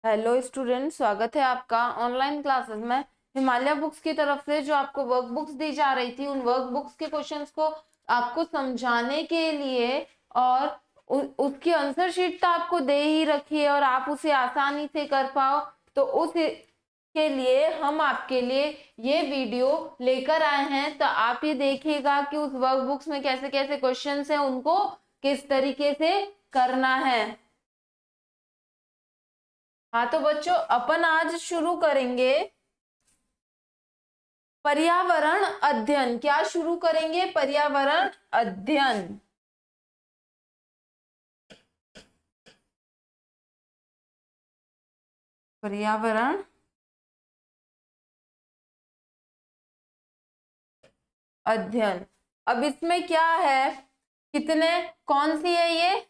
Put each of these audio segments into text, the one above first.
Hello student, स्वागत है आपका ऑनलाइन क्लासेस में। हिमालय बुक्स की तरफ से जो आपको वर्क बुक्स दी जा रही थी, उन वर्क बुक्स के क्वेश्चंस को आपको समझाने के लिए और उसकी आंसर शीट तो आपको दे ही रखी है और आप उसे आसानी से कर पाओ, तो उस के लिए हम आपके लिए ये वीडियो लेकर आए हैं। तो आप ये देखिएगा कि उस वर्क बुक्स में कैसे कैसे क्वेश्चंस हैं, उनको किस तरीके से करना है। हाँ तो बच्चों, अपन आज शुरू करेंगे पर्यावरण अध्ययन। क्या शुरू करेंगे? पर्यावरण अध्ययन। पर्यावरण अध्ययन। अब इसमें क्या है, कितने, कौन सी है ये?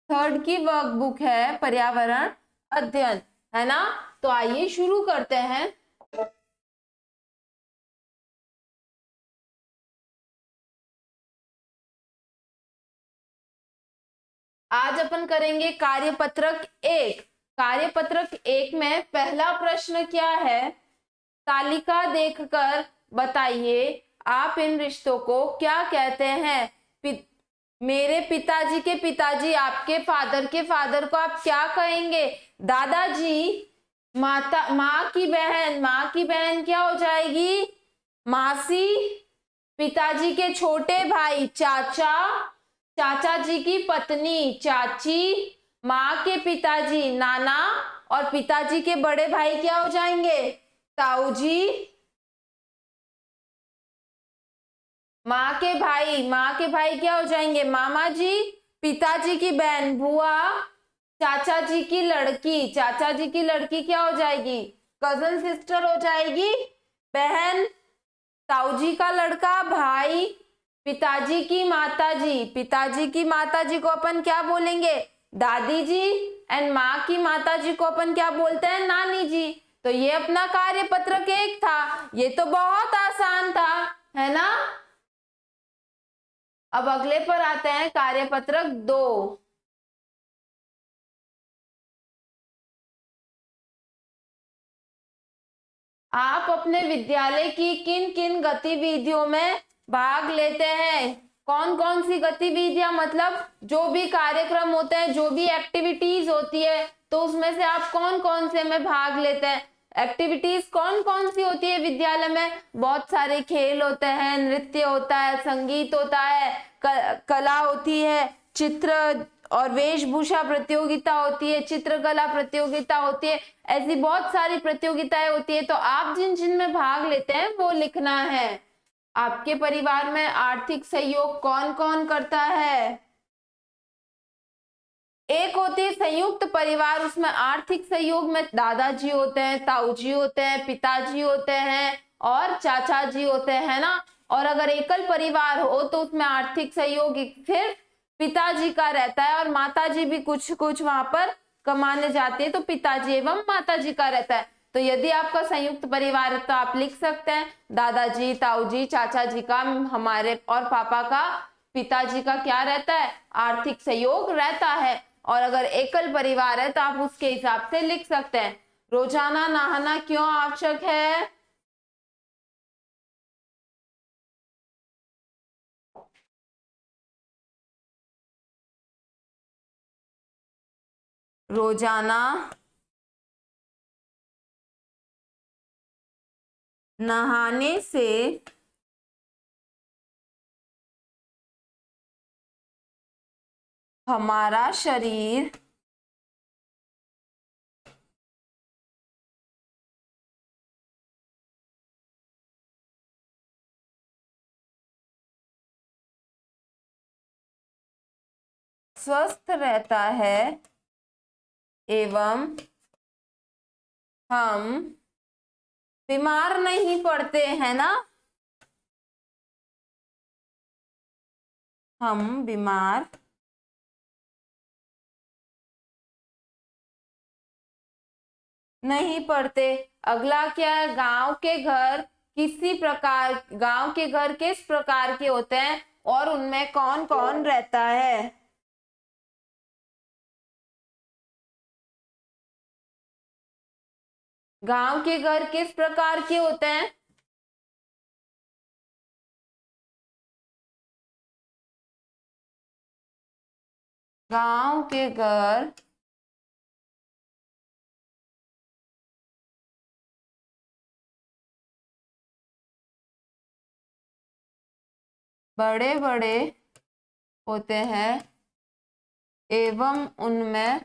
थर्ड की वर्कबुक है पर्यावरण अध्ययन, है ना। तो आइए शुरू करते हैं। आज अपन करेंगे कार्यपत्रक 1। कार्यपत्रक 1 में पहला प्रश्न क्या है? तालिका देखकर बताइए आप इन रिश्तों को क्या कहते हैं। मेरे पिताजी के पिताजी, आपके फादर के फादर को आप क्या कहेंगे? दादाजी। माता, माँ की बहन, माँ की बहन क्या हो जाएगी? मासी। पिताजी के छोटे भाई चाचा, चाचा जी की पत्नी चाची। माँ के पिताजी नाना और पिताजी के बड़े भाई क्या हो जाएंगे? ताऊ जी। माँ के भाई क्या हो जाएंगे? मामा जी। पिताजी की बहन बुआ। चाचा जी की लड़की, चाचा जी की लड़की क्या हो जाएगी? कजन सिस्टर हो जाएगी, बहन। ताऊ जी का लड़का भाई। पिताजी की माताजी, पिताजी की माताजी को अपन क्या बोलेंगे? दादी जी। एंड माँ की माताजी को अपन क्या बोलते हैं? नानी जी। तो ये अपना कार्यपत्रक 1 था। ये तो बहुत आसान था, है ना। अब अगले पर आते हैं, कार्यपत्रक 2। आप अपने विद्यालय की किन किन गतिविधियों में भाग लेते हैं? कौन कौन सी गतिविधियां, मतलब जो भी कार्यक्रम होते हैं, जो भी एक्टिविटीज होती है, तो उसमें से आप कौन कौन से में भाग लेते हैं? एक्टिविटीज कौन कौन सी होती है विद्यालय में? बहुत सारे खेल होते हैं, नृत्य होता है, संगीत होता है, कला होती है, चित्र और वेशभूषा प्रतियोगिता होती है, चित्रकला प्रतियोगिता होती है। ऐसी बहुत सारी प्रतियोगिताएं होती है। तो आप जिन जिन में भाग लेते हैं वो लिखना है। आपके परिवार में आर्थिक सहयोग कौन कौन करता है? एक होती है संयुक्त परिवार, उसमें आर्थिक सहयोग में दादाजी होते हैं, ताऊ जी होते हैं, पिताजी होते हैं और चाचा जी होते हैं, है ना। और अगर एकल परिवार हो तो उसमें आर्थिक सहयोग सिर्फ पिताजी का रहता है और माताजी भी कुछ कुछ वहां पर कमाने जाती है, तो पिताजी एवं माताजी का रहता है। तो यदि आपका संयुक्त परिवार है तो आप लिख सकते हैं दादाजी, ताऊ जी, चाचा जी का, हमारे और पापा का, पिताजी का क्या रहता है? आर्थिक सहयोग रहता है। और अगर एकल परिवार है तो आप उसके हिसाब से लिख सकते हैं। रोजाना नहाना क्यों आवश्यक है? रोजाना नहाने से हमारा शरीर स्वस्थ रहता है एवं हम बीमार नहीं पड़ते हैं ना। हम बीमार नहीं पड़ते। अगला क्या है? गांव के घर किसी प्रकार, गांव के घर किस प्रकार के होते हैं और उनमें कौन कौन रहता है? गांव के घर किस प्रकार के होते हैं? गांव के घर बड़े बड़े होते हैं एवं उनमें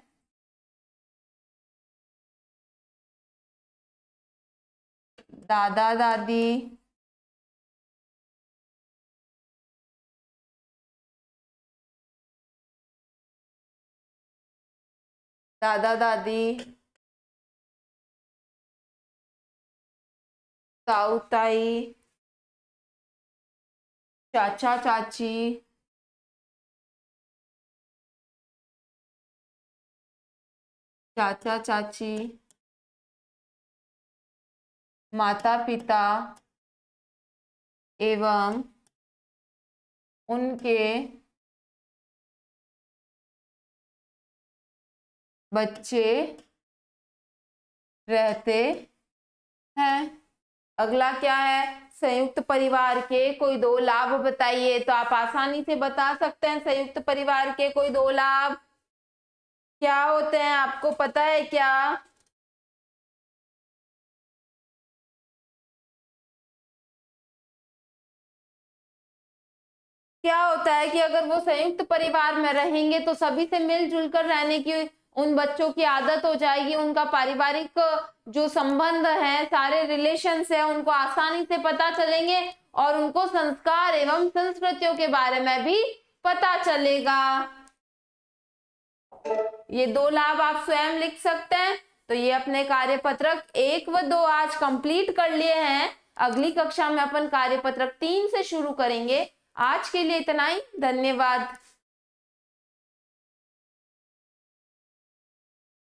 दादा दादी, दादा दादी, ताऊ ताई, चाचा चाची, चाचा चाची, माता पिता एवं उनके बच्चे रहते हैं। अगला क्या है? संयुक्त परिवार के कोई दो लाभ बताइए। तो आप आसानी से बता सकते हैं संयुक्त परिवार के कोई दो लाभ क्या होते हैं, आपको पता है क्या? क्या होता है कि अगर वो संयुक्त परिवार में रहेंगे तो सभी से मिलजुल कर रहने की उन बच्चों की आदत हो जाएगी, उनका पारिवारिक जो संबंध है, सारे रिलेशंस है, उनको आसानी से पता चलेंगे और उनको संस्कार एवं संस्कृतियों के बारे में भी पता चलेगा। ये दो लाभ आप स्वयं लिख सकते हैं। तो ये अपने कार्यपत्रक 1 व 2 आज कंप्लीट कर लिए हैं। अगली कक्षा में अपन कार्यपत्रक 3 से शुरू करेंगे। आज के लिए इतना ही, धन्यवाद।